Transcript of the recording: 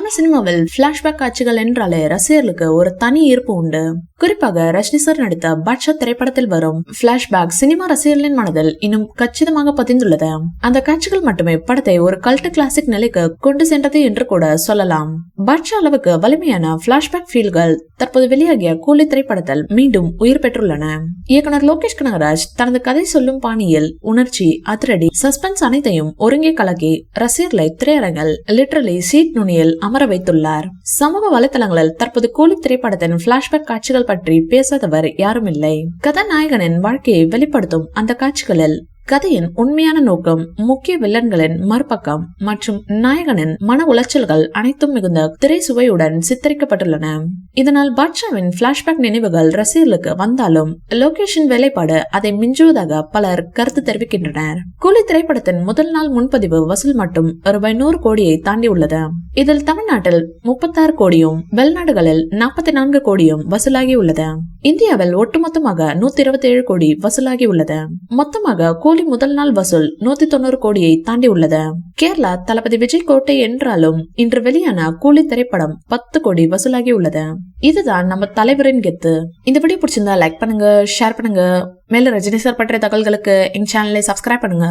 தமிழ் சினிமாவில் பிளாஷ்பேக் காட்சிகள் என்றாலே ரசிகர்களுக்கு ஒரு தனி ஈர்ப்பு உண்டு. குறிப்பாக ரஜினி சார் நடித்த பாட்ஷா திரைப்படத்தில் வரும் பிளாஷ்பேக் சினிமா ரசிகர்களின் மனதில் இன்னும் கச்சிதமாக பதிந்துள்ளது. அந்த காட்சிகள் மட்டுமே படத்தை ஒரு கல்ட் கிளாசிக் நிலைக்கு கொண்டு சென்றது என்று கூட சொல்லலாம். பாட்ஷா அளவுக்கு வலிமையான பிளாஷ்பேக் ஃபீல்கள் தற்போது வெளியாகிய கூலி திரைப்படத்தில் மீண்டும் உயிர் பெற்றுள்ளன. இயக்குனர் லோகேஷ் கனகராஜ் தனது கதை சொல்லும் பாணியில் உணர்ச்சி, அதிரடி, சஸ்பென்ஸ் அனைத்தையும் ஒருங்கே கலக்கி ரசிகர்களை திரையரங்கில் லிட்டரலி சீட் நுனியில் அமர வைத்துள்ளார். சமூக வலைதளங்களில் தற்போது கூலி திரைப்படத்தின் பிளாஷ்பேக் காட்சிகள் பற்றி பேசாதவர் யாரும் இல்லை. கதாநாயகனின் வாழ்க்கையை வெளிப்படுத்தும் அந்த காட்சிகளில் கதையின் உண்மையான நோக்கம், முக்கிய வில்லன்களின் மறுபக்கம் மற்றும் நாயகனின் மன உளைச்சல்கள் அனைத்தும் மிகுந்த திரை சுவையுடன் சித்தரிக்கப்பட்டுள்ளன. இதனால் பாட்ஷாவின் பிளாஷ்பேக் நினைவுகள் ரசிகர்களுக்கு வந்தாலும் லோகேஷின் வேலைப்பாடு அதை மிஞ்சுவதாக பலர் கருத்து தெரிவிக்கின்றனர். கூலி திரைப்படத்தின் முதல் நாள் முன்பதிவு வசூல் மட்டும் ரூபாய் 100 கோடியை தாண்டி உள்ளது. இதில் தமிழ்நாட்டில் 36 கோடியும் வெளிநாடுகளில் 44 கோடியும் வசூலாகி உள்ளது. இந்தியாவில் ஒட்டுமொத்தமாக 127 கோடி வசூலாகி உள்ளது. மொத்தமாக கூலி முதல் நாள் வசூல் 190 கோடியை தாண்டி உள்ளது. கேரளா தளபதி விஜய் கோட்டை என்றாலும் இன்று வெளியான கூலி திரைப்படம் 10 கோடி வசூலாகி உள்ளது. இதுதான் நம்ம தலைவரின் கெத்து. இந்த வீடியோ பிடிச்சிருந்தா லைக் பண்ணுங்க, ஷேர் பண்ணுங்க. மேலும் ரஜினி சார் பற்றிய தகவல்களுக்கு எங்க சேனலை சப்ஸ்கிரைப் பண்ணுங்க.